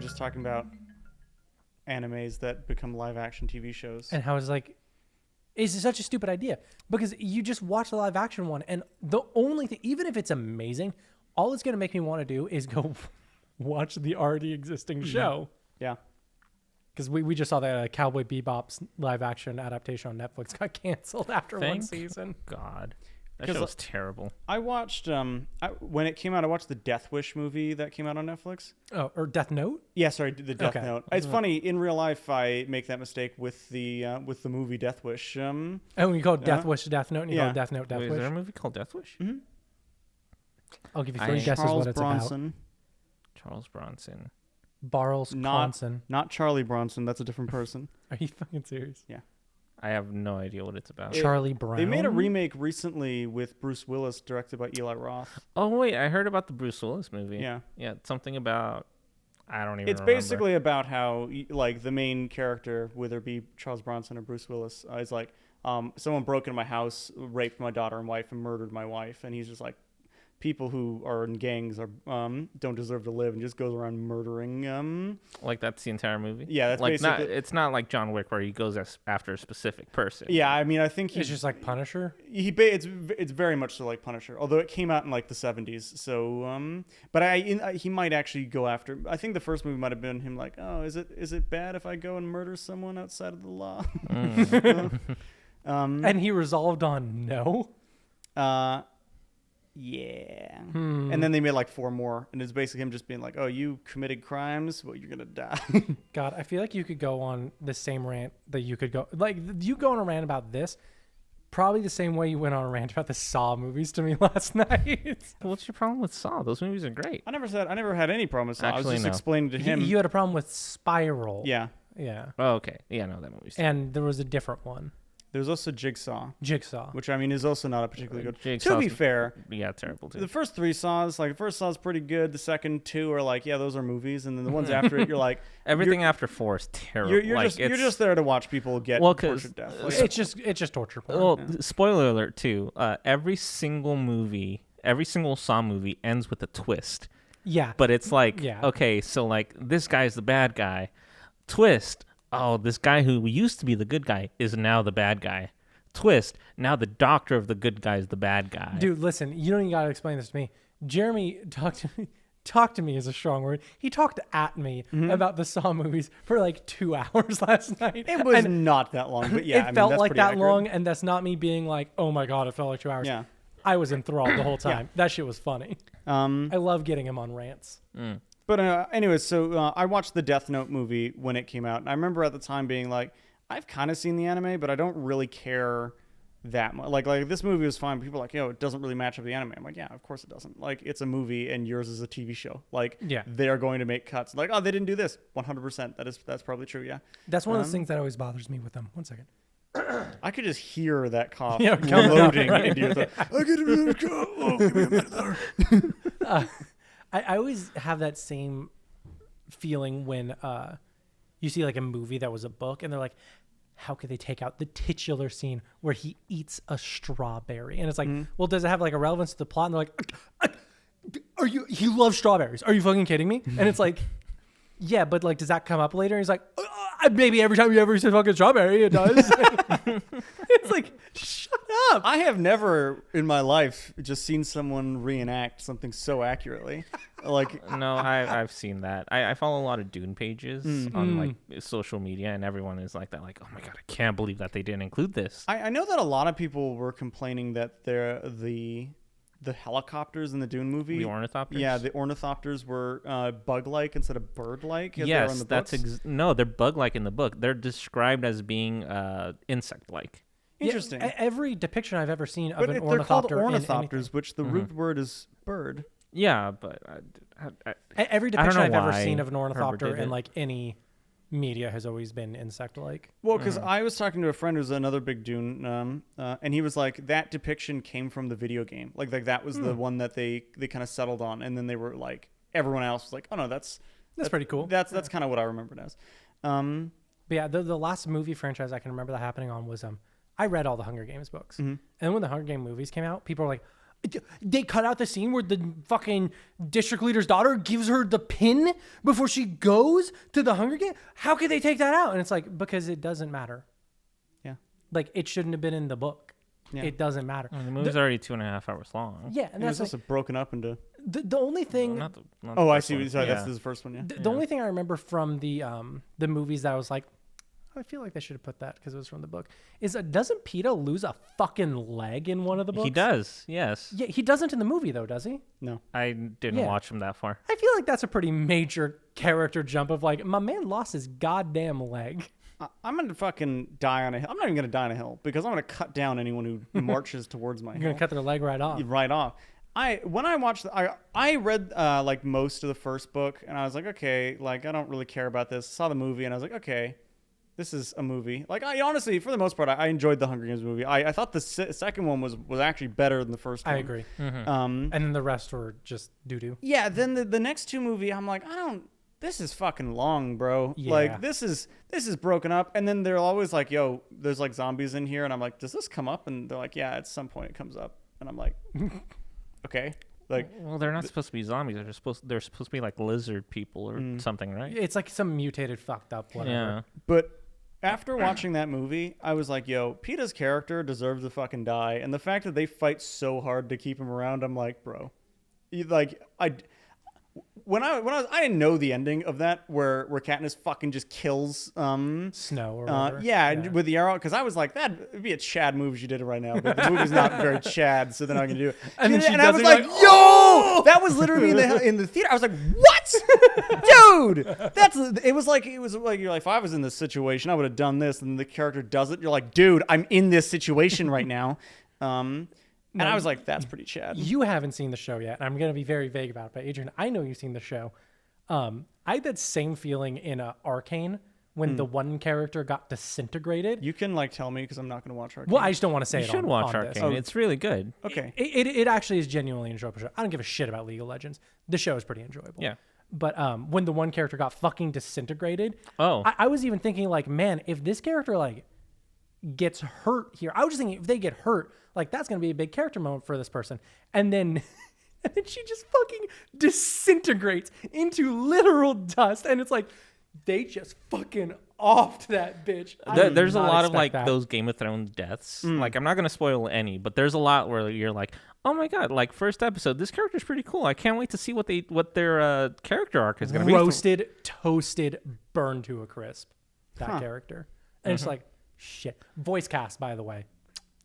were just talking about animes that become live action TV shows. And how it's like, it's such a stupid idea because you just watch the live action one, and the only thing, even if it's amazing, all it's going to make me want to do is go watch the already existing show. Yeah. Because we just saw that Cowboy Bebop's live action adaptation on Netflix got canceled after one season. God. That show was terrible. I watched, when it came out, I watched the Death Wish movie that came out on Netflix. Oh, or Death Note? Yeah, sorry, the Death Note. It's funny, in real life, I make that mistake with the movie Death Wish. You call it Death Wish Death Note, and you call it Death Note Death Wish? Is there a movie called Death Wish? Mm-hmm. I'll give you 3 guesses what it's about. Charles Bronson. Barles Bronson. Not Charlie Bronson. That's a different person. Are you fucking serious? Yeah. I have no idea what it's about. Charlie Brown. They made a remake recently with Bruce Willis, directed by Eli Roth. Oh wait, I heard about the Bruce Willis movie. Yeah. Yeah, something about I don't even It's remember. basically about how like the main character, whether it be Charles Bronson or Bruce Willis, is like someone broke into my house, raped my daughter and wife, and murdered my wife, and he's just like, people who are in gangs are don't deserve to live, and just goes around murdering. Like that's the entire movie. Yeah, that's like basically. It's not like John Wick where he goes after a specific person. Yeah, I mean, I think it's just like Punisher. It's very much so like Punisher, although it came out in like the 70s. So, but he might actually go after. I think the first movie might have been him like, oh, is it bad if I go and murder someone outside of the law? And he resolved on no. Yeah. And then they made like 4 more, and it's basically him just being like, oh, you committed crimes, well, you're gonna die. God, I feel like you could go on the same rant that you could go, like, you go on a rant about this probably the same way you went on a rant about the Saw movies to me last night. What's your problem with Saw? Those movies are great. I never had any problem with Saw. Actually, I was just no. explaining to him. You had a problem with Spiral. Yeah. Oh, okay. Yeah, no, that movie's And there was a different one. There's also Jigsaw, Which I mean is also not a particularly good. Jigsaw's, To be fair, yeah, terrible too. the first 3 Saws, like the first Saw's pretty good. The second 2 are like, yeah, those are movies, and then the ones after it, you're like, everything after 4 is terrible. You're just there to watch people get tortured to death. Like, it's just torture porn. Well, spoiler alert too. Every single Saw movie ends with a twist. Yeah. But it's like, Yeah. okay, so like this guy's the bad guy. Twist. Oh, this guy who used to be the good guy is now the bad guy. Twist. Now the doctor of the good guy is the bad guy. Dude, listen, you don't even got to explain this to me. Jeremy talked to me is a strong word. He talked at me about the Saw movies for like 2 hours last night. it was not that long, but yeah, it felt that's like pretty that accurate. long, and that's not me being like, oh my God, it felt like 2 hours. Yeah. I was enthralled the whole time. That shit was funny. I love getting him on rants. But anyways, so I watched the Death Note movie when it came out, and I remember at the time being like, I've kind of seen the anime, but I don't really care that much. Like this movie was fine. People are like, yo, it doesn't really match up the anime. I'm like, yeah, of course it doesn't. Like, it's a movie, and yours is a TV show. Like, they are going to make cuts. Like, oh, they didn't do this. 100%. That's probably true. Yeah. That's one of those things that always bothers me with them. 1 second. I could just hear that cough coming loading up, right? into your throat. I get a cough. Oh, give me a minute there. I always have that same feeling when you see like a movie that was a book, and they're like, how could they take out the titular scene where he eats a strawberry? And it's like, well, does it have like a relevance to the plot? And they're like, he loves strawberries. Are you fucking kidding me? And it's like, yeah, but like, does that come up later? And he's like, maybe every time you ever say fucking strawberry, it does. It's like, shut up. I have never in my life just seen someone reenact something so accurately. Like, No, I've seen that. I follow a lot of Dune pages on like social media, and everyone is like that. Like, oh my God, I can't believe that they didn't include this. I know that a lot of people were complaining that the helicopters in the Dune movie, The ornithopters? Yeah, the ornithopters were bug-like instead of bird-like. As Yes, they are in the that's books. no, they're bug-like in the book. They're described as being insect-like. Interesting. Yeah, every depiction I've ever seen of But an they're called ornithopter ornithopters, which the root word is bird. Yeah, but every I don't depiction know I've ever why seen of an Herbert ornithopter did in it. like any media has always been insect-like. Well, because I was talking to a friend who's another big Dune, and he was like, that depiction came from the video game. Like that was the one that they kind of settled on, and then they were like, everyone else was like, oh no, that's pretty cool. That's kind of what I remembered as. But yeah, the last movie franchise I can remember that happening on was I read all the Hunger Games books, and when the Hunger Games movies came out, people were like, They cut out the scene where the fucking district leader's daughter gives her the pin before she goes to the Hunger Games. How could they take that out? And it's like, because it doesn't matter. Yeah. Like, it shouldn't have been in the book. Yeah. It doesn't matter. The movie's already 2.5 hours long. Yeah, and That's also broken up into. The only thing. Not the I first see. one. Sorry, Yeah. that's the first one. Yeah. The only thing I remember from the movies that I was like, I feel like they should have put that because it was from the book. Is doesn't PETA lose a fucking leg in one of the books? He does, yes. Yeah, he doesn't in the movie though, does he? No. I didn't watch him that far. I feel like that's a pretty major character jump of like, my man lost his goddamn leg. I'm gonna fucking die on a hill. I'm not even gonna die on a hill because I'm gonna cut down anyone who marches towards my hill. You're gonna cut their leg right off. Right off. When I watched, I read like most of the first book, and I was like, okay, like I don't really care about this. Saw the movie, and I was like, okay, this is a movie. Like I honestly, for the most part, I enjoyed the Hunger Games movie. I thought the second one was actually better than the first one. I agree. Mm-hmm. And then the rest were just doo-doo. Yeah. Then the next two movie, I'm like, this is fucking long, bro. Yeah. Like this is broken up, and then they're always like, yo, there's like zombies in here, and I'm like, does this come up? And they're like, yeah, at some point it comes up, and I'm like, okay. Like, well, they're not supposed to be zombies. They're supposed to be like lizard people or something, right? It's like some mutated, fucked up whatever. Yeah. But after watching that movie, I was like, yo, PETA's character deserves to fucking die. And the fact that they fight so hard to keep him around, I'm like, bro. When I was, I didn't know the ending of that where Katniss fucking just kills Snow or whatever. yeah, with the arrow, because I was like, that'd be a Chad move if you did it right now, but the movie's not very Chad, so they're not gonna do it. And then she I was does it, like, you're like, yo, that was literally in the theater. I was like, what, dude? It was like you're like, if I was in this situation, I would have done this, and the character does it. You're like, dude, I'm in this situation right now. And I was like, that's pretty Chad. You haven't seen the show yet. And I'm going to be very vague about it. But Adrian, I know you've seen the show. I had that same feeling in Arcane when the one character got disintegrated. You can like tell me because I'm not going to watch Arcane. Well, I just don't want to say You it should on watch on Arcane. this. Oh. It's really good. Okay. It actually is genuinely enjoyable show. I don't give a shit about League of Legends. The show is pretty enjoyable. Yeah. But when the one character got fucking disintegrated, Oh. I was even thinking like, man, if this character like gets hurt here, I was just thinking if they get hurt, like that's gonna be a big character moment for this person. And then she just fucking disintegrates into literal dust, and it's like they just fucking offed that bitch. There's a lot of like that. those Game of Thrones deaths. Like I'm not gonna spoil any, but there's a lot where you're like, oh my god, like first episode, this character's pretty cool. I can't wait to see what their character arc is gonna be. Roasted, toasted, burned to a crisp. That character, and it's like shit. Voice cast, by the way.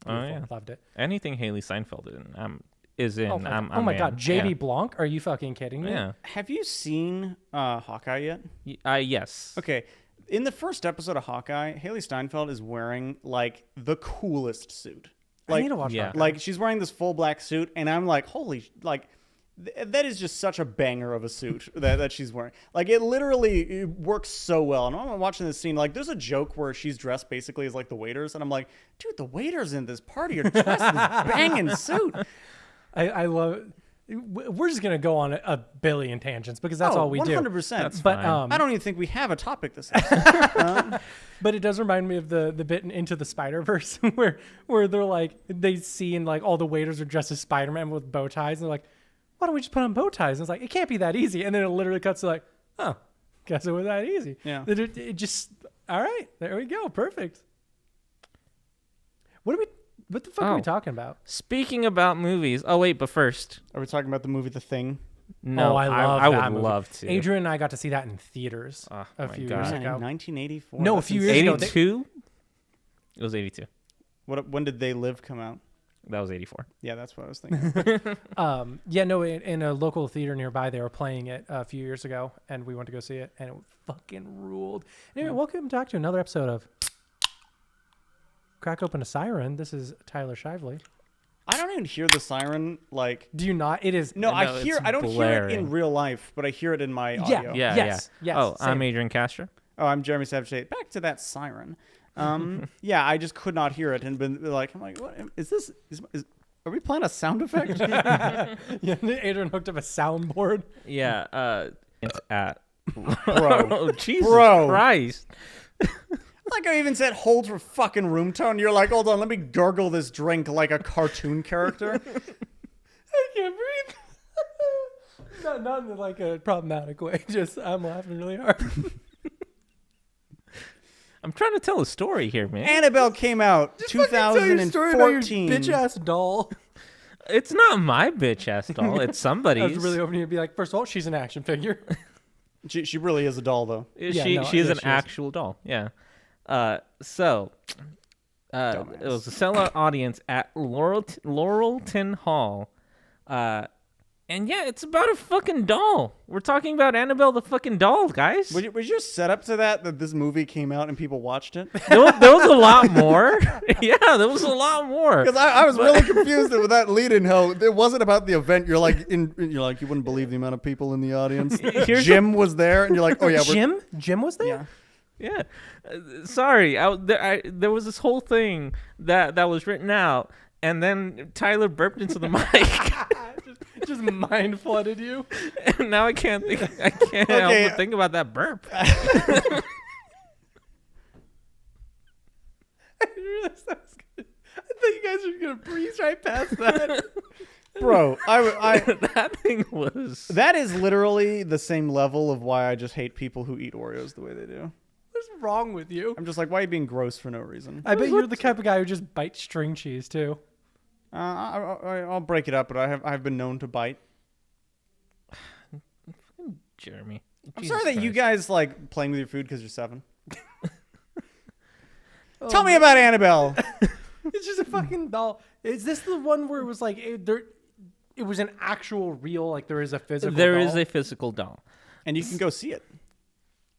Oh yeah, Loved it. Anything Haley Steinfeld is in. Oh my god, JB Blanc? Are you fucking kidding me? Yeah. Have you seen Hawkeye yet? Yes. Okay. In the first episode of Hawkeye, Haley Steinfeld is wearing like the coolest suit. Like, I need to watch that. Like she's wearing this full black suit, and I'm like, holy, like that is just such a banger of a suit that she's wearing. Like it works so well. And I'm watching this scene, like there's a joke where she's dressed basically as like the waiters, and I'm like, dude, the waiters in this party are dressed in this banging suit. I love. We're just gonna go on a billion tangents because that's all we 100%. do. 100%. But I don't even think we have a topic this episode. But it does remind me of the bit in Into the Spider-Verse where they're like they see and like all the waiters are dressed as Spider-Man with bow ties, and they're like, why don't we just put on bow ties? And it's like, it can't be that easy. And then it literally cuts to like, oh, guess it was that easy. Yeah. It just, all right, there we go. Perfect. What the fuck are we talking about? Speaking about movies. Oh wait, but first, Are we talking about the movie The Thing? no, I love I that would movie. love to. Adrian and I got to see that in theaters Oh, a my few God. years In ago. 1984. No, a That's few insane. years ago. 82. It was 82. When did They Live come out? That was 84. Yeah, that's what I was thinking. In a local theater nearby, they were playing it a few years ago, and we went to go see it, and it fucking ruled. Anyway, welcome back to another episode of Crack Open a Siren. This is Tyler Shively. I don't even hear the siren. Like, Do you not? It is. no, No, I hear. it's I don't hear it in blaring. real life, but I hear it in my audio. Yeah, Yes, yeah. yes, Oh, I'm same. Adrian Castro. Oh, I'm Jeremy Savage. Back to that siren. Yeah, I just could not hear it, and been like, I'm like, what is this? Are we playing a sound effect? Yeah, Adrian hooked up a soundboard. Yeah. It's at. Bro. Oh, Jesus Bro. Christ. Like I even said, hold for fucking room tone. You're like, hold on, let me gargle this drink like a cartoon character. Not in like a problematic way. Just I'm laughing really hard. I'm trying to tell a story here, man. Annabelle came out Just fucking tell your story about your 2014. bitch ass doll. It's not my bitch ass doll. It's somebody's. I was really hoping you'd be like, first of all, she's an action figure. She really is a doll, though. She is an actual doll. Yeah. It was a sellout audience at Laurelton Hall. And yeah, it's about a fucking doll. We're talking about Annabelle the fucking doll, guys. Was your setup to that this movie came out and people watched it? There was a lot more. Yeah, there was a lot more. Because I was really confused with that lead-in. How it wasn't about the event. You're like, you wouldn't believe the amount of people in the audience. Jim was there, and you're like, oh yeah, Jim was there. Yeah. Sorry, there was this whole thing that was written out, and then Tyler burped into the mic. Just mind flooded you. And now I can't help but think about that burp. I realized that was good. I thought you guys were gonna breeze right past that. Bro, that thing was. That is literally the same level of why I just hate people who eat Oreos the way they do. What's wrong with you? I'm just like, why are you being gross for no reason? I bet you're the type of guy who just bites string cheese too. I'll break it up, but I've been known to bite. Jeremy. I'm Jesus sorry that you Christ. guys like playing with your food because you're 7. Tell me about Annabelle. It's just a fucking doll. Is this the one where it was like it was an actual real, like there is a physical There doll? is a physical doll. And you can go see it.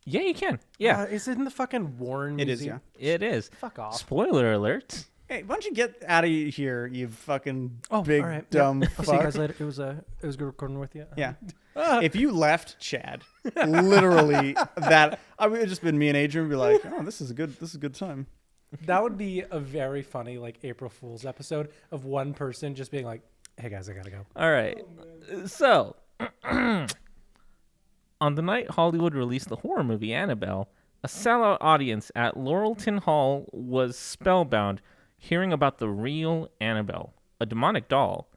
Yeah, you can. Yeah. Is it in the fucking Warren It is, Museum? yeah. It is. Fuck off. Spoiler alert. Hey, why don't you get out of here, you fucking big all right. dumb I'll see you fuck. guys later. It was good recording with you. Yeah. If you left Chad, literally that I would have just been me and Adrian would be like, oh, this is a good time. That would be a very funny like April Fool's episode of one person just being like, "Hey guys, I gotta go." All right. So, on the night Hollywood released the horror movie Annabelle, a sellout audience at Laurelton Hall was spellbound hearing about the real Annabelle, a demonic doll,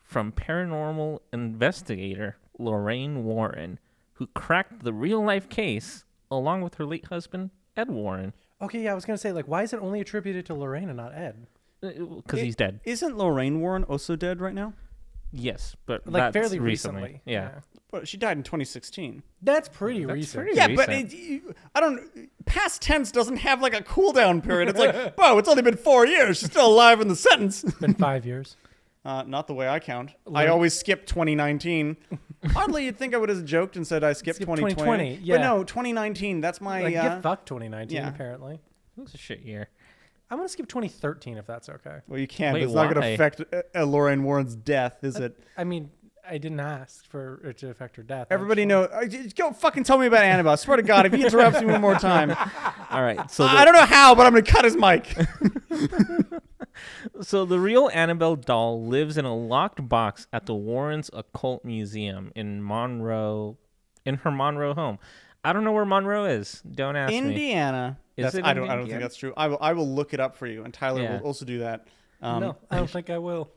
from paranormal investigator Lorraine Warren, who cracked the real-life case along with her late husband, Ed Warren. Okay, yeah, I was gonna say like, why is it only attributed to Lorraine and not Ed? Because he's dead. Isn't Lorraine Warren also dead right now? Yes, but Like that's fairly recently. recently. Yeah. But she died in 2016. That's pretty That's recent. pretty Yeah, recent. but I don't. Past tense doesn't have like a cooldown period. It's like, whoa, it's only been 4 years. She's still alive in the sentence. It's been 5 years. Not the way I count. I always skip 2019. Oddly, you'd think I would have joked and said I skipped Skip 2020. 2020, yeah. But no, 2019. That's my. Like, get fucked 2019 yeah. apparently. It was a shit year. I'm gonna skip 2013 if that's okay. Well, you can't. Wait, It's not going why? to affect Lorraine Warren's death, is it? I mean, I didn't ask for it to affect her death. Everybody knows. Go fucking tell me about Annabelle. I swear to God, if he interrupts me one more time, All right. So I don't know how, but I'm going to cut his mic. So the real Annabelle doll lives in a locked box at the Warrens Occult Museum in her Monroe home. I don't know where Monroe is. Don't ask me. Indiana. Is it I in don't think Indiana? that's true. I will look it up for you, and Tyler Yeah. will also do that. No, I don't think I will.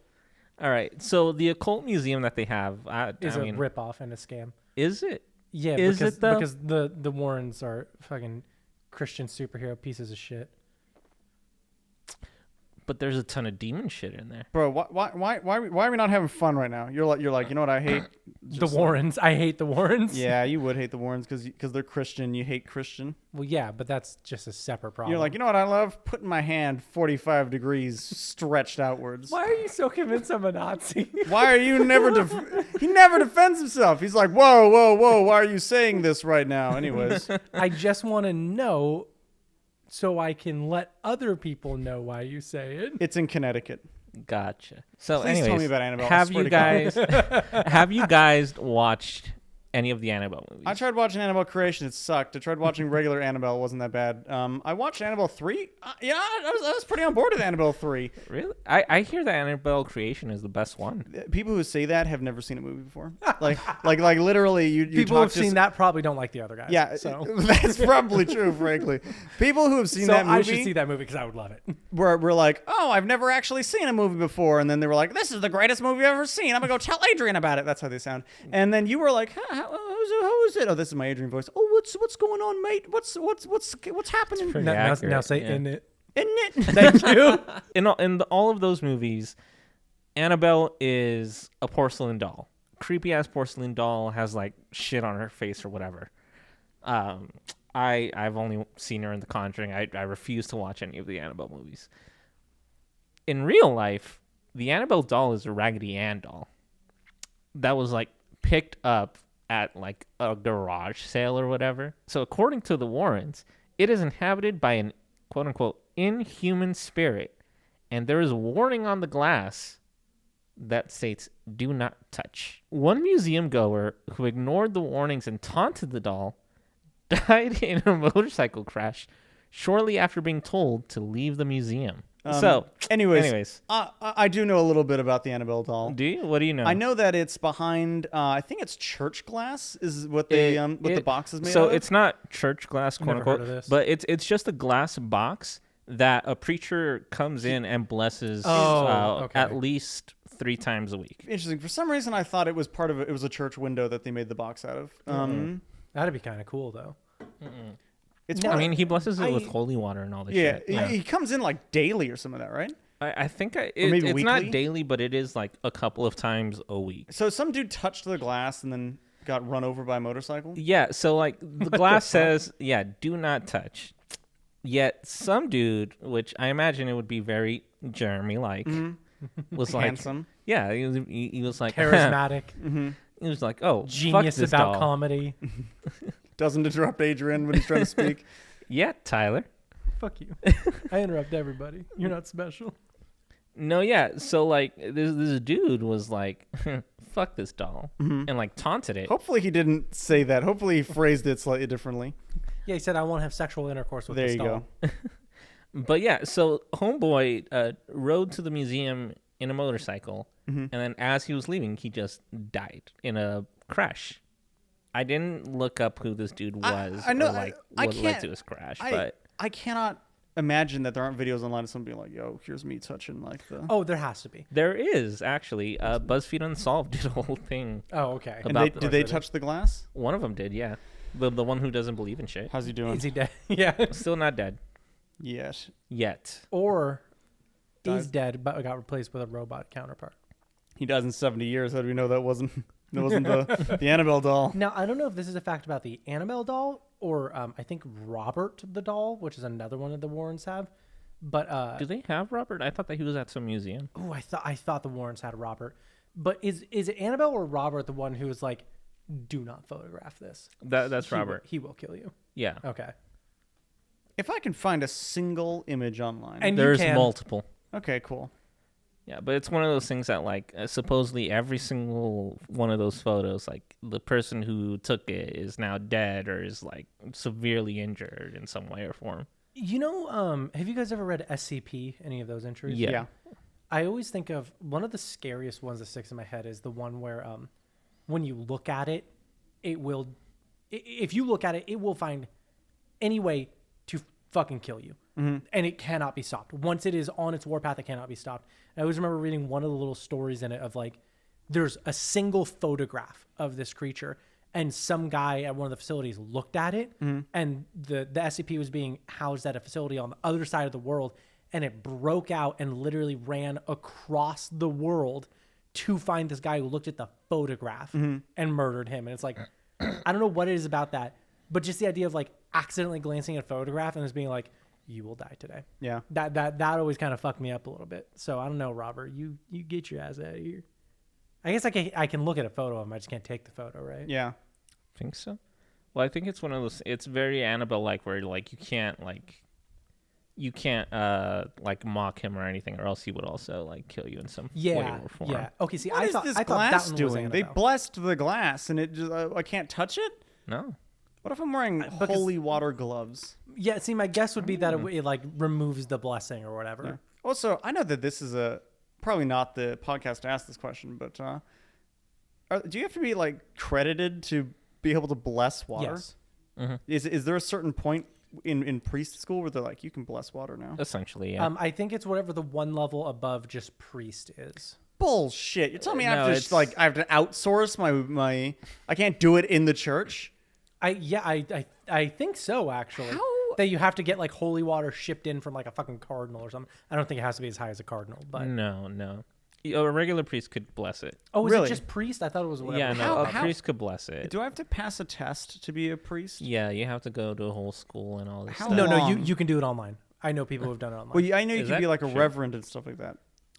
All right. So the occult museum that they have, Is I a mean, rip-off and a scam. is it? Yeah, Is because, it, though? because the Warrens are fucking Christian superhero pieces of shit. But there's a ton of demon shit in there. Bro, why are we not having fun right now? You're like, you know what I hate? The Warrens. I hate the Warrens. Yeah, you would hate the Warrens because they're Christian. You hate Christian. Well, yeah, but that's just a separate problem. You're like, you know what I love? Putting my hand 45 degrees stretched outwards. why are you so convinced I'm a Nazi? Why are you never? He never defends himself. He's like, whoa. Why are you saying this right now? Anyways, I just want to know so I can let other people know why you say it. it's in Connecticut. Gotcha. So, Please anyways, tell me about Annabelle. I have swear you to God. guys have you guys watched any of the Annabelle movies? I tried watching Annabelle Creation. It sucked. I tried watching regular Annabelle. It wasn't that bad. I watched Annabelle 3. Yeah, I was pretty on board with Annabelle 3. Really? I hear that Annabelle Creation is the best one. People who say that have never seen a movie before. Like literally, you People talk who've seen that probably don't like the other guys. Yeah, so that's probably true, frankly. People who have seen so that movie, I should see that movie because I would love it. we're like, oh, I've never actually seen a movie before. And then they were like, this is the greatest movie I've ever seen. I'm going to go tell Adrian about it. That's how they sound. And then you were like, how is it? Oh, this is my Adrian voice. Oh, what's going on, mate? What's happening? pretty now accurate, say yeah. in it. Isn't it? Thank you. In all of those movies, Annabelle is a porcelain doll. Creepy ass porcelain doll, has like shit on her face or whatever. I've only seen her in The Conjuring. I refuse to watch any of the Annabelle movies. In real life, the Annabelle doll is a Raggedy Ann doll that was like picked up at like a garage sale or whatever. So according to the Warrens, it is inhabited by an quote unquote inhuman spirit, and there is a warning on the glass that states do not touch. One museum goer who ignored the warnings and taunted the doll died in a motorcycle crash shortly after being told to leave the museum. Anyways, I do know a little bit about the Annabelle doll. do you? What do you know? I know that it's behind. I think it's church glass is what the box is made so of. it's not church glass, quote Never heard unquote, of this. but it's just a glass box that a preacher comes in and blesses okay. at least 3 times a week. Interesting. For some reason, I thought it was part of it. It was a church window that they made the box out of. That'd be kind of cool though. It's I one of- mean, he blesses it with I- holy water and all this yeah, shit. he comes in like daily or some of that, right? I think maybe it's weekly? not daily, but it is like a couple of times a week. So some dude touched the glass and then got run over by a motorcycle. Yeah, so like the glass says, yeah, do not touch. Yet some dude, which I imagine it would be very Jeremy-like, was like, Handsome. yeah, he was like, Charismatic, he was like, oh, fuck genius this about doll. comedy. Doesn't interrupt Adrian when he's trying to speak. Yeah, Tyler. Fuck you. I interrupt everybody. You're not special. No, yeah. So like this dude was like, fuck this doll, and like taunted it. Hopefully he didn't say that. Hopefully he phrased it slightly differently. Yeah, he said I want to have sexual intercourse with There this you doll. go. But yeah, so homeboy rode to the museum in a motorcycle, and then as he was leaving, he just died in a crash. I didn't look up who this dude was I know, or like I what led can't- to his crash, I but cannot imagine that there aren't videos online of somebody being like, yo, here's me touching like the... Oh, there has to be. there is actually BuzzFeed Unsolved did a whole thing. Oh, okay. And about did they touch the glass? One of them did, yeah. The one who doesn't believe in shit. How's he doing? Is he dead? Yeah. Still not dead Yes. yet. Or Died. is dead but got replaced with a robot counterpart. He dies in 70 years. How do we know that wasn't the Annabelle doll? Now, I don't know if this is a fact about the Annabelle doll or I think Robert the doll, which is another one that the Warrens have. But Do they have Robert? I thought that he was at some museum. oh, I thought the Warrens had Robert. But is it Annabelle or Robert the one who was like, do not photograph this? That's Robert. He will kill you. Yeah. Okay. If I can find a single image online. And you There's can- multiple. Okay, cool. Yeah, but it's one of those things that like supposedly every single one of those photos, like the person who took it is now dead or is like severely injured in some way or form. You know, have you guys ever read SCP, any of those entries? Yeah. I always think of one of the scariest ones that sticks in my head is the one where when you look at it, it will, if you look at it, it will find any way to fucking kill you. And it cannot be stopped. Once it is on its warpath, it cannot be stopped. I always remember reading one of the little stories in it of like, there's a single photograph of this creature and some guy at one of the facilities looked at it and the SCP was being housed at a facility on the other side of the world and it broke out and literally ran across the world to find this guy who looked at the photograph and murdered him. And it's like, I don't know what it is about that, but just the idea of like accidentally glancing at a photograph and just being like, you will die today. Yeah. That always kind of fucked me up a little bit. So I don't know, Robert, you get your ass out of here. I guess I can look at a photo of him. I just can't take the photo, right? Yeah. Think so? Well, I think it's one of those. It's very Annabelle-like, where like you can't like, you can't like mock him or anything, or else he would also like kill you in some way Yeah, or form. yeah. Okay, see, What I is thought this that glass one was doing? They Annabelle. blessed the glass, and it just I can't touch it. No. What if I'm wearing because- holy water gloves? Yeah, see, my guess would be that it like removes the blessing or whatever. Yeah. Also, I know that this is probably not the podcast to ask this question, but do you have to be like credited to be able to bless water? Yes. Is there a certain point in priest school where they're like, you can bless water now? Essentially, yeah. I think it's whatever the one level above just priest is. Bullshit! You're telling me I No, have to it's- I have to outsource my I can't do it in the church. I think so actually. How? That you have to get like holy water shipped in from like a fucking cardinal or something. I don't think it has to be as high as a cardinal, but No. A regular priest could bless it. oh, is Really? it just priest? I thought it was whatever. Yeah, no, How- a priest could bless it. Do I have to pass a test to be a priest? Yeah, you have to go to a whole school and all this How stuff. No, long? you can do it online. I know people who've done it online. Well, yeah, I know you Is can be that like a true? reverend and stuff like that.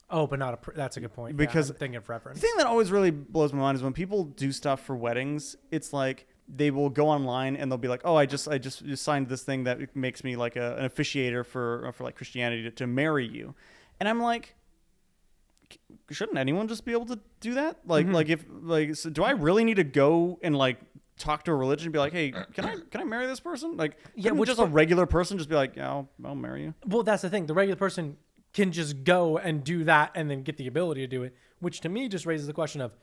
Oh, but not a. That's a good point. Because- yeah, I'm thinking of reverend. The thing that always really blows my mind is when people do stuff for weddings. It's like they will go online and they'll be like, "Oh, I just signed this thing that makes me like an officiator for like Christianity to marry you," and I'm like, shouldn't anyone just be able to do that? Like so do I really need to go and like talk to a religion and be like, "Hey, can I marry this person?" Like, Yeah, couldn't which just part- a regular person just be like, "Yeah, I'll marry you." Well, that's the thing. The regular person can just go and do that and then get the ability to do it, which to me just raises the question of,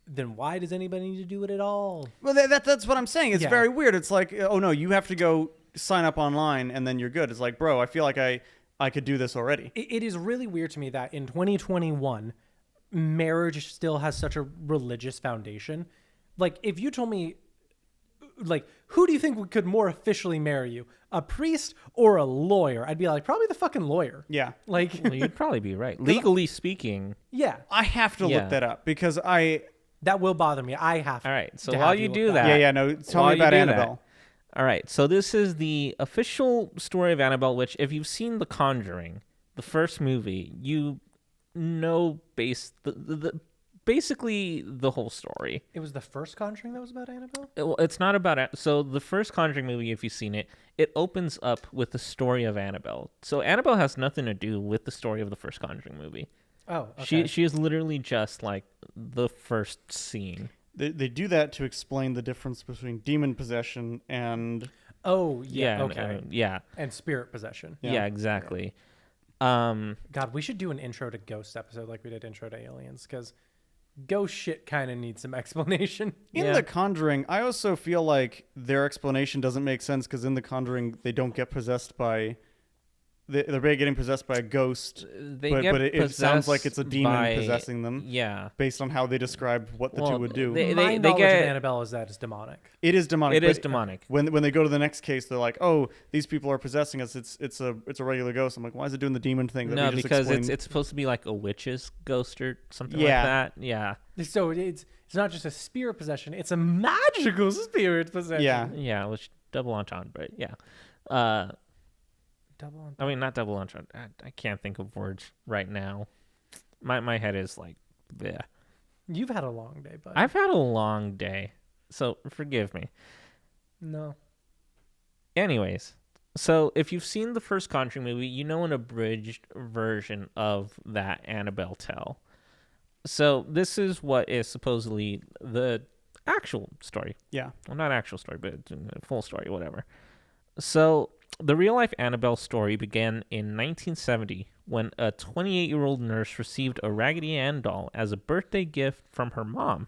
then why does anybody need to do it at all? Well, that's what I'm saying. It's Yeah. very weird. It's like, oh no, you have to go sign up online and then you're good. It's like, bro, I feel like I could do this already. It is really weird to me that in 2021, marriage still has such a religious foundation. Like, if you told me, like, who do you think could more officially marry you, a priest or a lawyer? I'd be like, probably the fucking lawyer. Yeah. Like, Well, you'd probably be right. Legally speaking. yeah, I have to Yeah. look that up because that will bother me. I have. All right. So to while have you look do that that, yeah, no, tell while me you about do that- Annabelle. All right. So this is the official story of Annabelle, which if you've seen The Conjuring, the first movie, you know basically the whole story. It was the first Conjuring that was about Annabelle? Well, it's not about so the first Conjuring movie, if you've seen it, it opens up with the story of Annabelle. So Annabelle has nothing to do with the story of the first Conjuring movie. Oh, okay. She is literally just like the first scene. They do that to explain the difference between demon possession and Oh, yeah, and, okay. yeah, And spirit possession. yeah, exactly. God, we should do an intro to ghost episode like we did intro to aliens, because ghost shit kind of needs some explanation. in Yeah. The Conjuring, I also feel like their explanation doesn't make sense because in The Conjuring they don't get possessed by. They're getting possessed by a ghost, They but, get but it sounds like it's a possessed demon by- possessing them Yeah, based on how they described what the two would do. My knowledge get- of Annabelle is that it's demonic. It is demonic. it is but demonic. When they go to the next case, they're like, "Oh, these people are possessing us. It's a regular ghost." I'm like, "Why is it doing the demon thing?" That No, we just because explained? it's supposed to be like a witch's ghost or something Yeah. like that. Yeah, So it's not just a spirit possession; it's a magical spirit possession. Yeah. which double entendre, but yeah. Double on. I mean, not double entendre. I can't think of words right now. My head is like, yeah. You've had a long day, bud. I've had a long day, so forgive me. No. Anyways, so if you've seen the first Conjuring movie, you know an abridged version of that Annabelle tale. So this is what is supposedly the actual story. Yeah. Well, not actual story, but full story, whatever. So the real-life Annabelle story began in 1970 when a 28-year-old nurse received a Raggedy Ann doll as a birthday gift from her mom.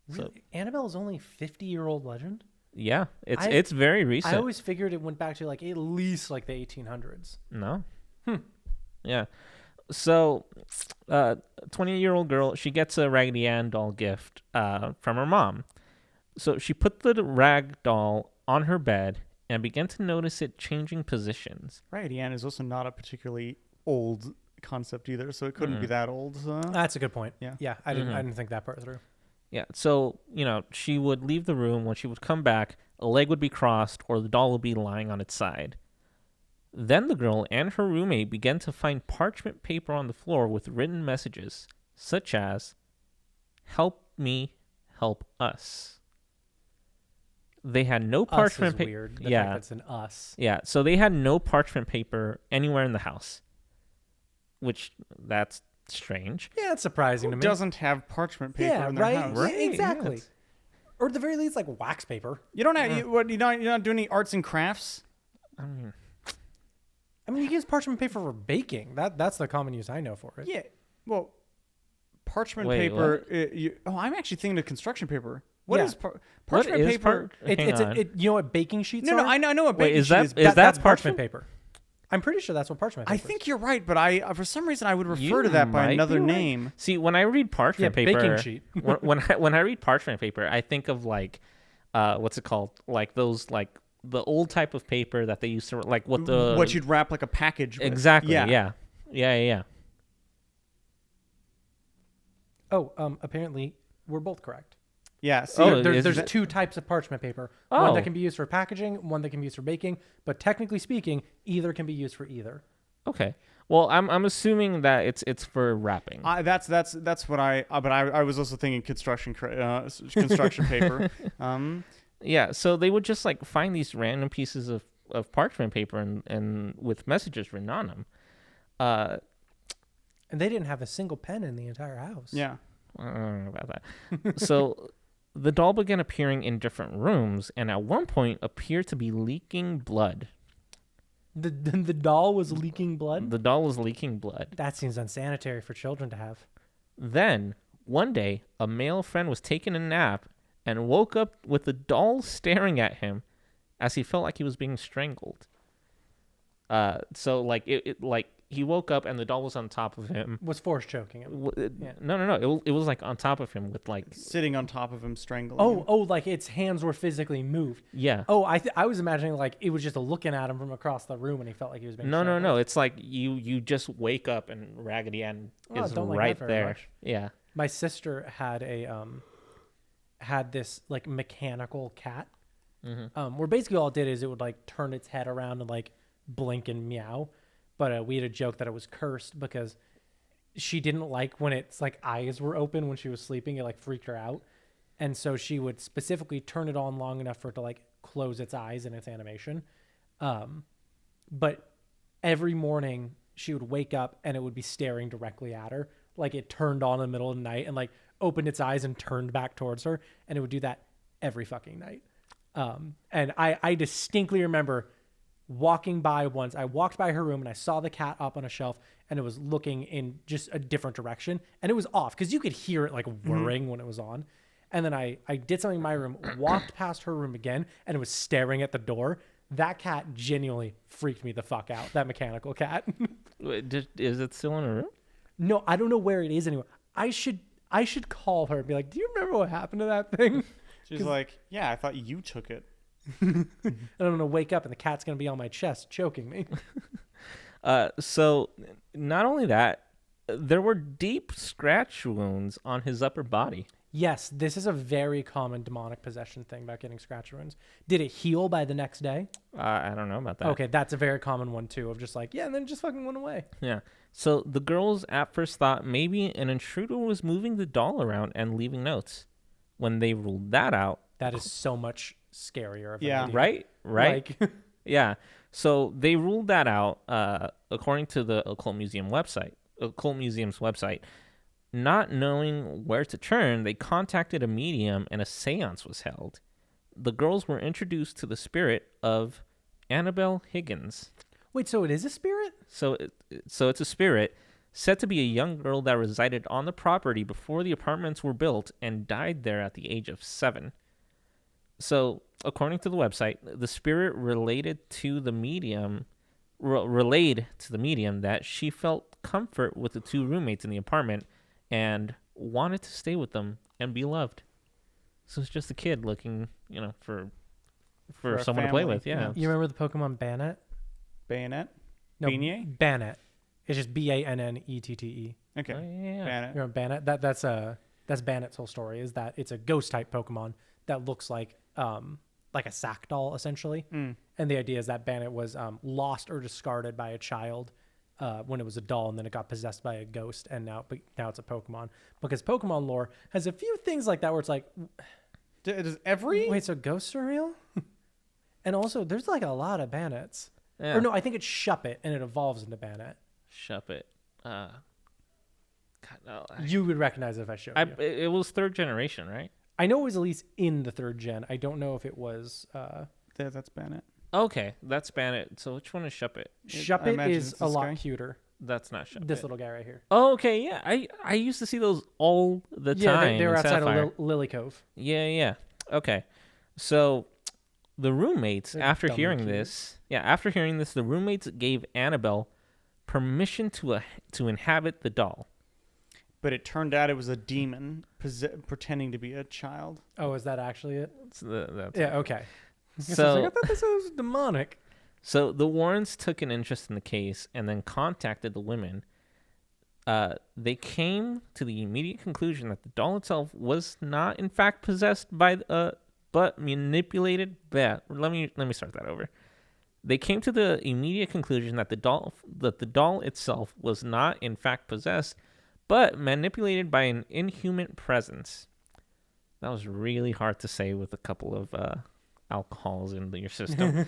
Really? Annabelle is only 50-year-old legend? Yeah, it's very recent. I always figured it went back to like at least like the 1800s. No. Yeah. So, 28-year-old girl, she gets a Raggedy Ann doll gift from her mom. So she put the rag doll on her bed and began to notice it changing positions. Raggedy Ann is also not a particularly old concept either, so it couldn't be that old. That's a good point. Yeah. Yeah, I didn't think that part through. Yeah, so, she would leave the room. When she would come back, a leg would be crossed or the doll would be lying on its side. Then the girl and her roommate began to find parchment paper on the floor with written messages, such as, "Help me, help us." they had no Us parchment is paper. weird. The Yeah. fact that it's an us. Yeah, so they had no parchment paper anywhere in the house, which that's strange. Yeah, it's surprising to Who me. doesn't have parchment paper Yeah, in their right? house? Right, Yeah, yeah, exactly. it's- Or at the very least, like wax paper. You don't have you're not doing any arts and crafts. I mean, I mean, you can use parchment paper for baking. That's the common use I know for it. Yeah. Well, parchment Wait, paper. I'm actually thinking of construction paper. What Yeah. is parchment what is paper? Hang on. You know what baking sheets No, are? no, I know what Wait, baking is sheet that- is. is that that's parchment? parchment paper. I'm pretty sure that's what parchment paper I is. think you're right, but for some reason I would refer You to that by might be another right. name. See, when I read parchment Yeah, paper, baking sheet. when I read parchment paper, I think of like, what's it called? Like those like the old type of paper that they used to like What you'd wrap like a package with. exactly. Yeah. Yeah. Oh, apparently we're both correct. Yeah. See, Oh, There's that- two types of parchment paper. One Oh. that can be used for packaging, one that can be used for baking. But technically speaking, either can be used for either. Okay. Well, I'm assuming that it's for wrapping. that's what but I was also thinking construction paper. Yeah, so they would just like find these random pieces of parchment paper and with messages written on them. And they didn't have a single pen in the entire house. Yeah. I don't know about that. So the doll began appearing in different rooms and at one point appeared to be leaking blood. The doll was leaking blood? The doll was leaking blood. That seems unsanitary for children to have. Then, one day, a male friend was taking a nap and woke up with the doll staring at him as he felt like he was being strangled. So like it like he woke up and the doll was on top of him. Was force choking him. Yeah. No. It was like on top of him with like Sitting on top of him, strangling him. Oh, like its hands were physically moved. yeah. Oh, I was imagining like it was just looking at him from across the room and he felt like he was being No. strangled. It's like you just wake up and Raggedy Ann Oh, I is don't like right that very there. much. Yeah. My sister had this like mechanical cat. Where basically all it did is it would like turn its head around and like blink and meow. But we had a joke that it was cursed because she didn't like when its like eyes were open when she was sleeping. It like freaked her out. And so she would specifically turn it on long enough for it to like close its eyes in its animation. But every morning she would wake up and it would be staring directly at her. Like it turned on in the middle of the night and like opened its eyes and turned back towards her. And it would do that every fucking night. And I distinctly remember walking by once. I walked by her room and I saw the cat up on a shelf and it was looking in just a different direction. And it was off because you could hear it like whirring when it was on. And then I did something in my room, walked past her room again, and it was staring at the door. That cat genuinely freaked me the fuck out, that mechanical cat. Wait, is it still in a room? No, I don't know where it is anymore. I should call her and be like, do you remember what happened to that thing? She's like, yeah, I thought you took it. And I'm going to wake up and the cat's going to be on my chest choking me. So not only that, there were deep scratch wounds on his upper body. Yes, this is a very common demonic possession thing about getting scratch wounds. Did it heal by the next day? I don't know about that. Okay, that's a very common one too, of just like, yeah, and then it just fucking went away. Yeah. So the girls at first thought maybe an intruder was moving the doll around and leaving notes. When they ruled that out, That is so much scarier. Of an Yeah. idea. right? Like, Yeah. So they ruled that out, according to the Occult Museum's website. Not knowing where to turn, they contacted a medium and a seance was held. The girls were introduced to the spirit of Annabelle Higgins. wait, so it is a spirit? So it's a spirit said to be a young girl that resided on the property before the apartments were built and died there at the age of 7. So, according to the website, the spirit relayed to the medium that she felt comfort with the 2 roommates in the apartment and wanted to stay with them and be loved. So it's just a kid looking, for a someone to play family, with. Yeah. You remember the Pokemon Bannet? Bayonet? No, Beignet? Bannet. It's just Bannette. Okay. Oh, yeah. Bayonet. You remember Bannet? That's Bannet's whole story, is that it's a ghost type Pokemon that looks like a sack doll essentially. And the idea is that Bannet was lost or discarded by a child when it was a doll, and then it got possessed by a ghost, and now it's a Pokemon. Because Pokemon lore has a few things like that where it's like, Does every? Wait, so ghosts are real? And also, there's like a lot of Bannets. Yeah. Or no, I think it's Shuppet, and it evolves into Bannet. Shuppet. God, no. You would recognize it if I showed you. It was third generation, right? I know it was at least in the third gen. I don't know if it was... That's Bennett. Okay, that's Bannet. So which one is Shuppet? Shuppet imagine is it's a this lot guy. cuter. That's not Shuppet. This little guy right here. Oh, okay, yeah. I used to see those all the Yeah, time. they were in outside Sapphire. of Lily Cove. Yeah. Okay. So the roommates, They're after dumb and hearing cute. this, the roommates gave Annabelle permission to inhabit the doll. But it turned out it was a demon pretending to be a child. Oh, is that actually it? So that's Yeah, okay. I So, thought this was demonic. so the Warrens took an interest in the case and then contacted the women. They came to the immediate conclusion that the doll itself was not, in fact, possessed by, but manipulated. Let me start that over. They came to the immediate conclusion that the doll itself was not, in fact, possessed, but manipulated by an inhuman presence. That was really hard to say with a couple of alcohols in your system.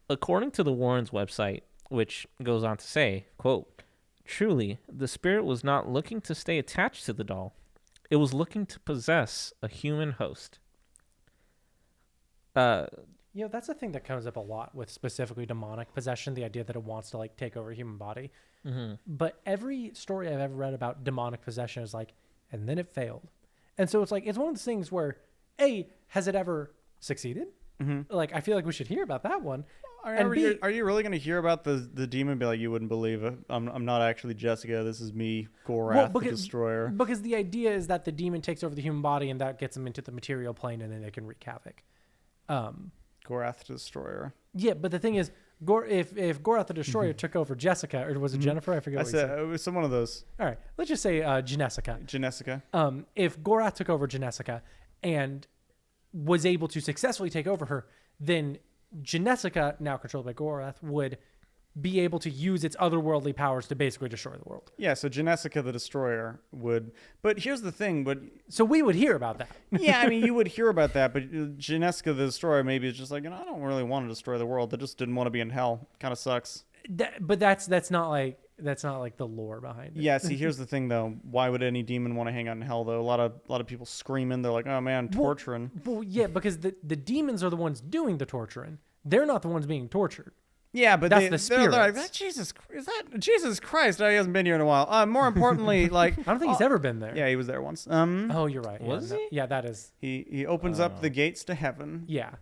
According to the Warrens' website, which goes on to say, quote, "Truly, the spirit was not looking to stay attached to the doll. It was looking to possess a human host." That's a thing that comes up a lot with specifically demonic possession, the idea that it wants to like take over a human body. Mm-hmm. But every story I've ever read about demonic possession is like, and then it failed. And so it's like, it's one of those things where, A, has it ever succeeded? Mm-hmm. Like, I feel like we should hear about that one. And Are B, you really going to hear about the demon and be like, you wouldn't believe it? I'm not actually Jessica. This is me, Gorath, the Destroyer. Because the idea is that the demon takes over the human body and that gets them into the material plane and then they can wreak havoc. Gorath the Destroyer. Yeah, but the thing is, if Gorath the Destroyer took over Jessica, or was it Jennifer? I forget I what you said. said it was some one of those. All right, let's just say Genesica. Genesica. If Gorath took over Genesica and was able to successfully take over her, then Genesica, now controlled by Gorath, would be able to use its otherworldly powers to basically destroy the world. Yeah, so Genesica the Destroyer would. But here's the thing. So we would hear about that. Yeah, I mean, you would hear about that, but Genesica the Destroyer maybe is just like, I don't really want to destroy the world. I just didn't want to be in hell. Kind of sucks. But that's not like the lore behind it. Yeah, see, here's the thing, though. Why would any demon want to hang out in hell, though? A lot of people screaming. They're like, oh, man, torturing. Well, yeah, because the demons are the ones doing the torturing. They're not the ones being tortured. Yeah, but that's the they're spirits. like, Jesus Christ? He hasn't been here in a while. More importantly, like, I don't think he's ever been there. Yeah, he was there once. Oh, you're right. Was he? Yeah, that is. He opens up the gates to heaven. Yeah.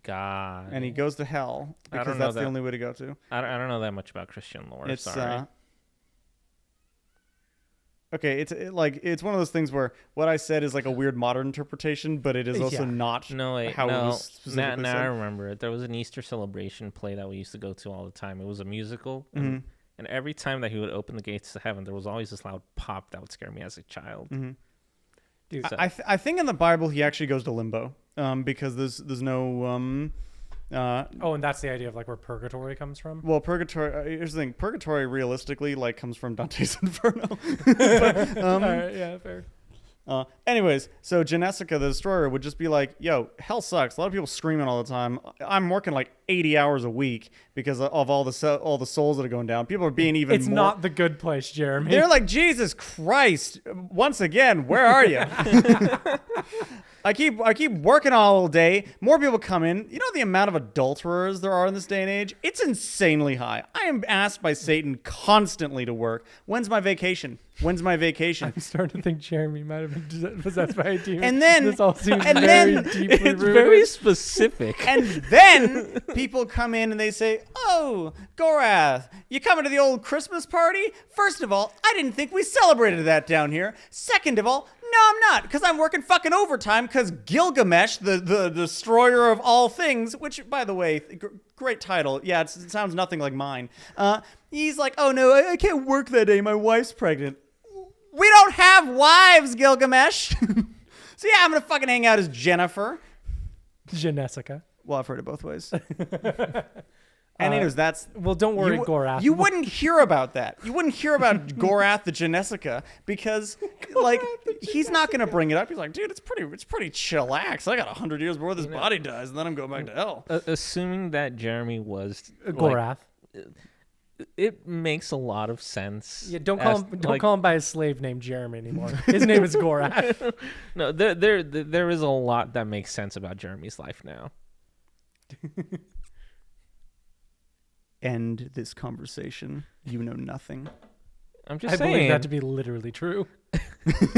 God. And he goes to hell because that's the only way to go to. I don't know that much about Christian lore. It's sorry. okay. It's one of those things where what I said is like a weird modern interpretation, but it is also not. No, wait, how it no. was specifically Now said. I remember it. There was an Easter celebration play that we used to go to all the time. It was a musical, Mm-hmm. and every time that he would open the gates to heaven, there was always this loud pop that would scare me as a child. Mm-hmm. Dude, So- I think in the Bible he actually goes to limbo, because there's no and that's the idea of like where purgatory comes from. well, purgatory. Here's the thing: purgatory realistically like comes from Dante's Inferno. But, All right, yeah, fair. anyways, so Genesica the Destroyer would just be like, "Yo, hell sucks. A lot of people screaming all the time. I'm working like 80 hours a week because of all the souls that are going down. People are being even. It's more... not the good place, Jeremy. They're like, Jesus Christ! Once again, where are you? I keep working all day. More people come in. You know the amount of adulterers there are in this day and age? It's insanely high. I am asked by Satan constantly to work. When's my vacation? When's my vacation? I'm starting to think Jeremy might have been possessed by a demon. And then- this all seems and very then- deeply It's rooted. very specific. And then people come in and they say, "Oh, Gorath, you coming to the old Christmas party? First of all, I didn't think we celebrated that down here. Second of all, no, I'm not, because I'm working fucking overtime because Gilgamesh, the destroyer of all things," which, by the way, great title. Yeah, it sounds nothing like mine. He's like, "Oh, no, I can't work that day. My wife's pregnant." We don't have wives, Gilgamesh. So yeah, I'm going to fucking hang out as Jennifer. Genesica. Well, I've heard it both ways. And anyways, that's well. Don't worry, you, Gorath. You wouldn't hear about that. You wouldn't hear about Gorath the Genesica because, like, he's not gonna bring it up. He's like, dude, it's pretty chillax. I got 100 years before this body dies, and then I'm going back to hell. Assuming that Jeremy was Gorath. It makes a lot of sense. Yeah, don't call him by his slave name Jeremy anymore. His name is Gorath. No, there is a lot that makes sense about Jeremy's life now. End this conversation. You know nothing. I'm just I saying. believe that to be literally true.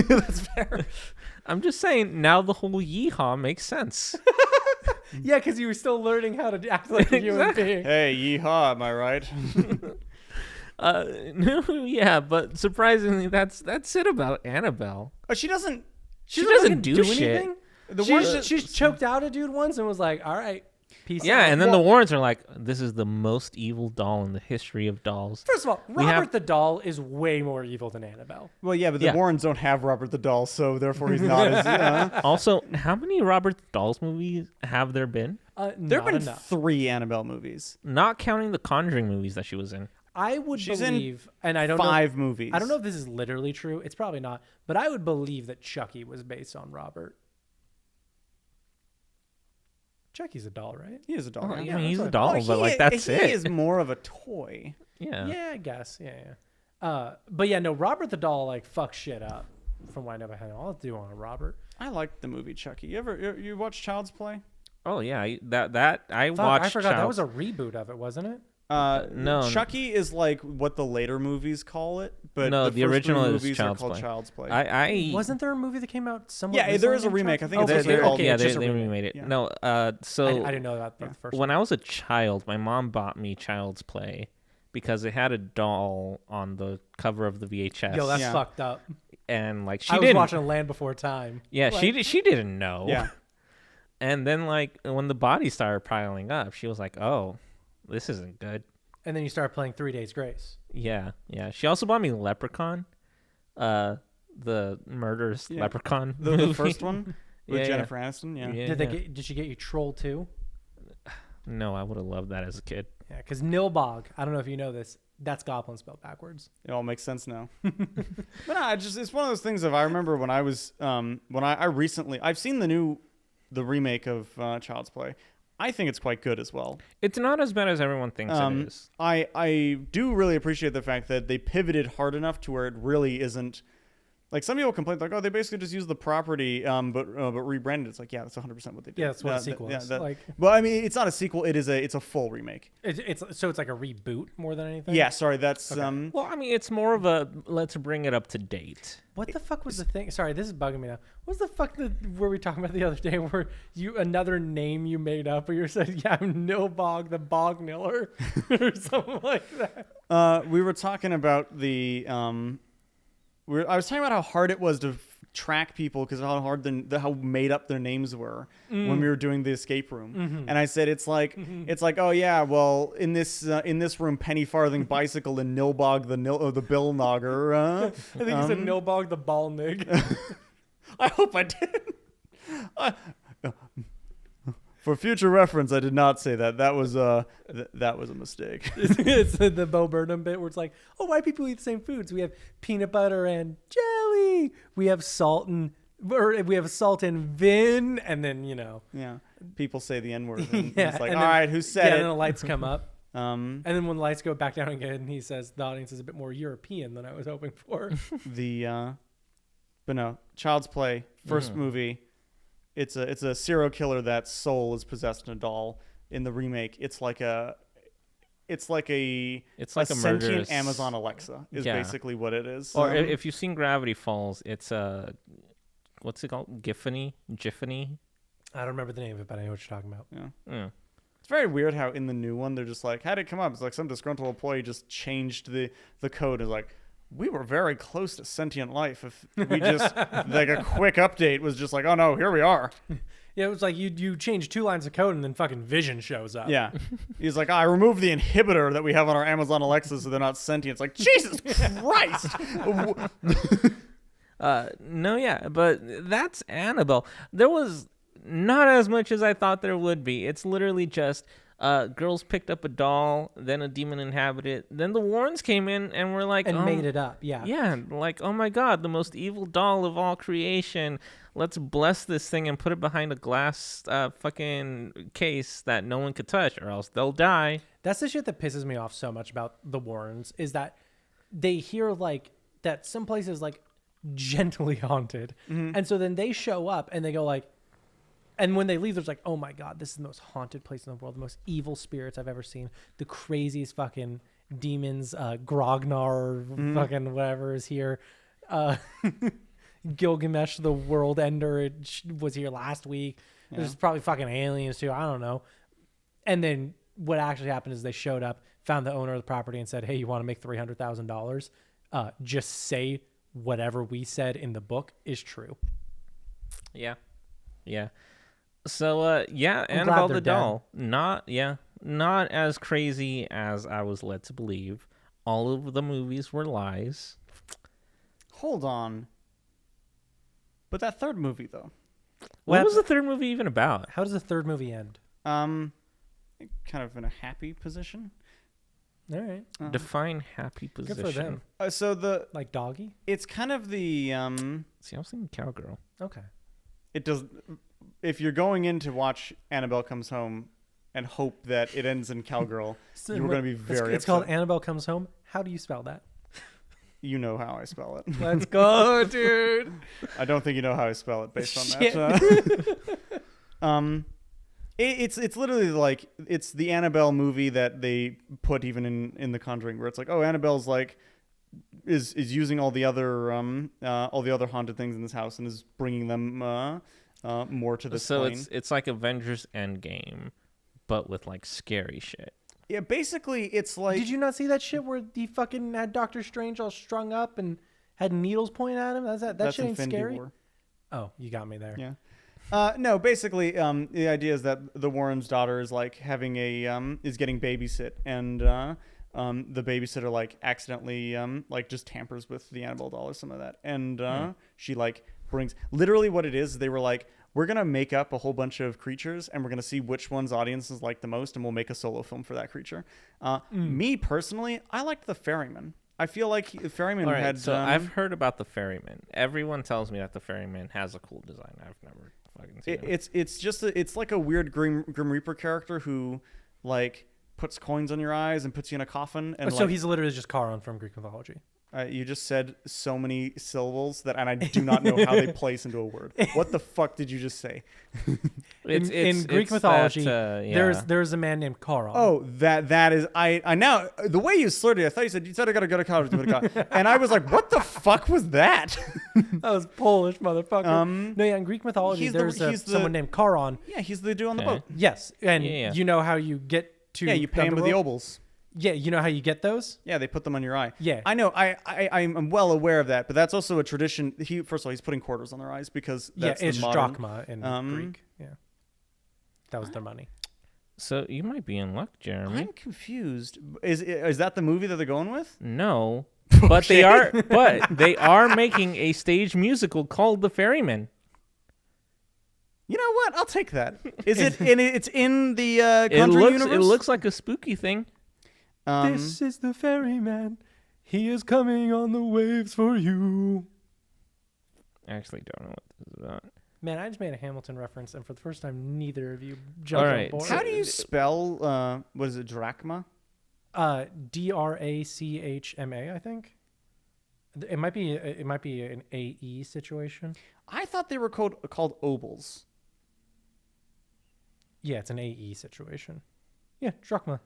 That's fair. I'm just saying. Now the whole yeehaw makes sense. Yeah, because you were still learning how to act like a human being. Hey, yeehaw! Am I right? No, yeah, but surprisingly, that's it about Annabelle. Oh, she doesn't. She doesn't doesn't do shit. Anything. She choked out a dude once and was like, "All right, peace." Yeah, out. and then the Warrens are like, "This is the most evil doll in the history of dolls." First of all, Robert the doll is way more evil than Annabelle. Well, yeah, but the Warrens don't have Robert the Doll, so therefore he's not as. Also, how many Robert the Dolls movies have there been? There have been enough. 3 Annabelle movies. Not counting the Conjuring movies that she was in. I would She's believe, and I don't know. 5 movies. I don't know if this is literally true. It's probably not, but I would believe that Chucky was based on Robert. Chucky's a doll, right? He is a doll. Oh, right? I mean, he's a doll, but like that's he it. He is more of a toy. Yeah. Yeah, I guess. Yeah. But yeah, no, Robert the doll like fucks shit up. From what I know about him, I'll do on a Robert. I liked the movie Chucky. You watch Child's Play? Oh yeah, I watched. I forgot that was a reboot of it, wasn't it? No. Chucky is like what the later movies call it, but No, the first original 3 is movies Child's are called Play. Child's Play. I Wasn't there a movie that came out somewhat? Yeah, there is a recently named remake. I think Chucky? it's actually called. yeah, it's just a they remake. remade it. Yeah. No, so I didn't know that the first when I was a child, my mom bought me Child's Play because it had a doll on the cover of the VHS. Yo, that's Yeah. fucked up. And like she I was didn't. watching Land Before Time. Yeah, Like- she didn't know. Yeah. And then like when the bodies started piling up, she was like, "Oh, this isn't good." And then you start playing 3 Days Grace. Yeah. She also bought me Leprechaun, the murderous Leprechaun. The movie. first one with Yeah, Jennifer Aniston. Yeah. Did she get you Troll 2? No, I would have loved that as a kid. Yeah, because Nilbog, I don't know if you know this, that's Goblin spelled backwards. It all makes sense now. But no, it's one of those things of I remember when I was when I recently I've seen the remake of Child's Play. I think it's quite good as well. It's not as bad as everyone thinks it is. I do really appreciate the fact that they pivoted hard enough to where it really isn't. Like some people complain, like, oh, they basically just use the property, but rebranded. It's like, yeah, that's 100% what they did. Yeah, that's what a sequel is. Well, I mean, it's not a sequel. It's a full remake. It's like a reboot more than anything. Yeah, sorry, that's Okay. Well, I mean, it's more of a let's bring it up to date. What the fuck was the thing? Sorry, this is bugging me now. What's the fuck were we talking about the other day? Where another name you made up, where you said, "Yeah, I'm Nilbog the Bog Niller," or something like that. we were talking about the I was talking about how hard it was to track people because how hard how made up their names were when we were doing the escape room. And I said it's like oh yeah, well in this room Penny Farthing Bicycle and Nilbog the Bill Nogger. I think you said Nilbog the Ball Nig. I hope I did. For future reference, I did not say that. That was a mistake. It's the Bo Burnham bit where it's like, oh, why people eat the same foods? We have peanut butter and jelly. We have salt and vin, and then Yeah, people say the N word. And Yeah, it's like, and all then- right, who said and it? then the lights come up. Um, And then when the lights go back down again, he says the audience is a bit more European than I was hoping for. But no, Child's Play, first movie. It's a serial killer that's soul is possessed in a doll. In the remake, it's like a murderous sentient Amazon Alexa is basically what it is. Or if you've seen Gravity Falls, it's what's it called? Giffany? I don't remember the name of it, but I know what you're talking about. Yeah. It's very weird how in the new one they're just like, how did it come up? It's like some disgruntled employee just changed the code. It's like, we were very close to sentient life. If we just like a quick update was just like, oh no, here we are. Yeah, it was like you change 2 lines of code and then fucking Vision shows up. Yeah. He's like, I removed the inhibitor that we have on our Amazon Alexa so they're not sentient. It's like, Jesus Christ. No, yeah, but that's Annabelle. There was not as much as I thought there would be. It's literally just Girls picked up a doll, then a demon inhabited. Then the Warrens came in and were like, And made it up. Yeah. Yeah, like, oh my god, the most evil doll of all creation. Let's bless this thing and put it behind a glass fucking case that no one could touch, or else they'll die. That's the shit that pisses me off so much about the Warrens, is that they hear like that some place is like gently haunted. And so then they show up and they go like, and when they leave, there's like, oh my God, this is the most haunted place in the world. The most evil spirits I've ever seen. The craziest fucking demons, Grognar, fucking whatever is here. Gilgamesh, the world ender, was here last week. Yeah. There's probably fucking aliens too. I don't know. And then what actually happened is they showed up, found the owner of the property and said, hey, you want to make $300,000? Just say whatever we said in the book is true. Yeah. Yeah. So, yeah, I'm Annabelle glad the they're doll. Not as crazy as I was led to believe. All of the movies were lies. Hold on. But that third movie, though. What was the third movie even about? How does the third movie end? Kind of in a happy position. All right. Define happy position. Good for them. So Like doggy? it's kind of the See, I was thinking cowgirl. Okay. it does. If you're going in to watch Annabelle Comes Home and hope that it ends in cowgirl, So you're going to be very It's upset. called Annabelle Comes Home. How do you spell that? You know how I spell it. Let's go, dude. I don't think you know how I spell it based on Shit. that. It's literally like it's the Annabelle movie that they put even in The Conjuring, where it's like, oh, Annabelle's like is using all the other haunted things in this house and is bringing them more to this So plane. it's like Avengers Endgame, but with like scary shit. Yeah, basically it's like. Did you not see that shit where he fucking had Doctor Strange all strung up and had needles pointing at him? That that's shit ain't Infinity scary. War. Oh, you got me there. Yeah. No, basically, the idea is that the Warren's daughter is like having is getting babysit, and the babysitter like accidentally like just tampers with the Annabelle doll or some of that, and she like brings literally what it is. They were like, we're gonna make up a whole bunch of creatures, and we're gonna see which ones audiences like the most, and we'll make a solo film for that creature. Me personally, I liked the ferryman. I feel like ferryman All right, had. so I've heard about the ferryman. Everyone tells me that the ferryman has a cool design. I've never fucking seen it. It's just it's like a weird Grim Reaper character who like puts coins on your eyes and puts you in a coffin. And So he's literally just Charon from Greek mythology. you just said so many syllables that, and I do not know how they place into a word. What the fuck did you just say? In Greek mythology, yeah. there's a man named Charon. Oh, that is I now the way you slurred it, I thought you said I gotta go to college, and I was like, what the fuck was that? That was Polish, motherfucker. No, yeah, in Greek mythology, he's someone named Charon. Yeah, he's the dude on the Okay. boat. Yes, and Yeah. you know how you get to. Yeah, you pay him with the Underworld? obols. Yeah, you know how you get those? Yeah, they put them on your eye. Yeah. I know. I'm well aware of that, but that's also a tradition. First of all, he's putting quarters on their eyes because that's it's the modern, drachma in Greek. Yeah, that was their money. So you might be in luck, Jeremy. I'm confused. Is that the movie that they're going with? No, but they are making a stage musical called The Ferryman. You know what? I'll take that. Is it? And it's in the It Conjuring universe. looks like a spooky thing. This is the ferryman. He is coming on the waves for you. I actually don't know what this is about. Man, I just made a Hamilton reference, and for the first time, neither of you jumped All on right, board. How do you spell? What is it? Drachma? Drachma, I think. It might be an AE situation. I thought they were called obols. Yeah, it's an AE situation. Yeah, drachma.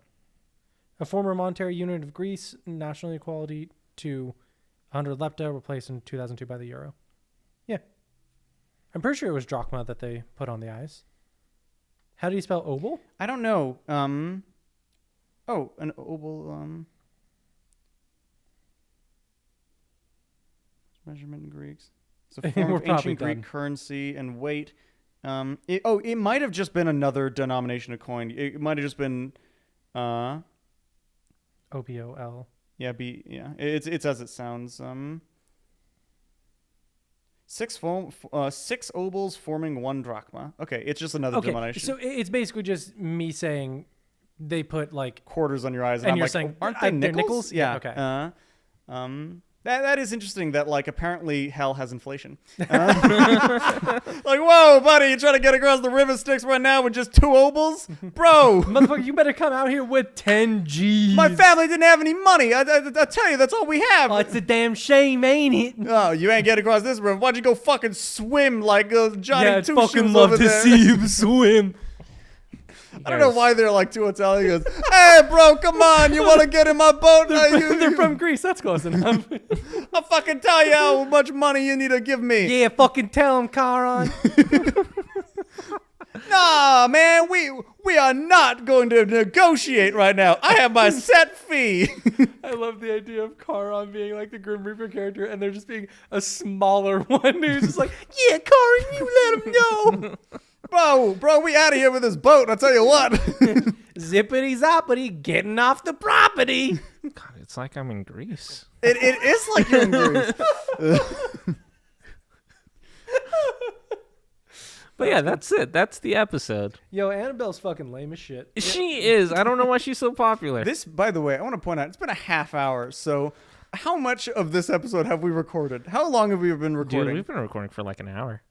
A former monetary unit of Greece, national equality to 100 lepta, replaced in 2002 by the euro. Yeah. I'm pretty sure it was drachma that they put on the eyes. How do you spell obol? I don't know. An obol. Measurement in Greeks. It's a form We're of probably ancient Greek done. currency and weight. It might have just been another denomination of coin. It might have just been, OBOL. It's as it sounds. Six obols forming one drachma. Okay, it's just another Okay, denomination. so it's basically just me saying they put like quarters on your eyes, and I'm you're like, saying, aren't they they're nickels? nickels? Yeah, okay. That is interesting that like apparently hell has inflation. Like, whoa, buddy, you trying to get across the river Styx right now with just 2 obols? Bro. Motherfucker, you better come out here with 10 G's. My family didn't have any money. I tell you, that's all we have. Oh, it's a damn shame, ain't it? Oh, you ain't get across this river. Why'd you go fucking swim like Johnny Yeah, I'd Two fucking Shoes love over to there? see you swim. I don't know why they're like too Italian. He goes, hey, bro, come on. You want to get in my boat? They're from Greece. That's close enough. I'll fucking tell you how much money you need to give me. Yeah, fucking tell him, Charon. Nah, man, we are not going to negotiate right now. I have my set fee. I love the idea of Charon being like the Grim Reaper character, and there just being a smaller one who's just like, yeah, Charon, you let him know. Bro, we out of here with this boat. I'll tell you what. Zippity zoppity, getting off the property. God, it's like I'm in Greece. It is like you're in Greece. But yeah, that's it. That's the episode. Yo, Annabelle's fucking lame as shit. She is. I don't know why she's so popular. This, by the way, I want to point out, it's been a half hour. So how much of this episode have we recorded? How long have we been recording? Dude, we've been recording for like an hour.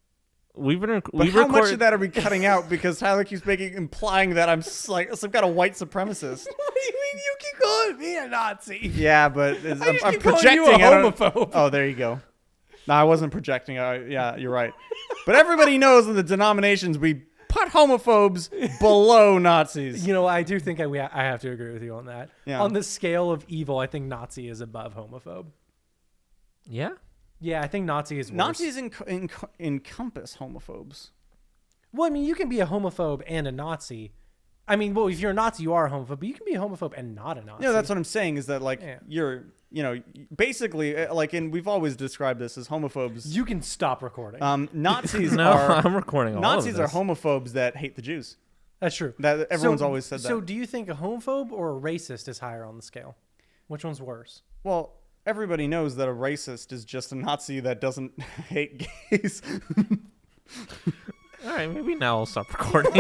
We've been. But how much of that are we cutting out? Because Tyler keeps implying that I'm like some kind of white supremacist. What do you mean you keep calling me a Nazi? Yeah, but I'm keep calling projecting. you a homophobe. Oh, there you go. No, I wasn't projecting. Yeah, you're right. But everybody knows in the denominations we put homophobes below Nazis. You know, I do think I have to agree with you on that. Yeah. On the scale of evil, I think Nazi is above homophobe. Yeah. Yeah, I think Nazi is worse. Nazis encompass homophobes. Well, I mean, you can be a homophobe and a Nazi. I mean, well, if you're a Nazi, you are a homophobe, but you can be a homophobe and not a Nazi. No, that's what I'm saying is that, like, Yeah. you're, basically, like, and we've always described this as homophobes. You can stop recording. Nazis No, are... I'm recording all Nazis of are this. homophobes that hate the Jews. That's true. That everyone's always said that. So do you think a homophobe or a racist is higher on the scale? Which one's worse? Well, everybody knows that a racist is just a Nazi that doesn't hate gays. All right, maybe now I'll stop recording.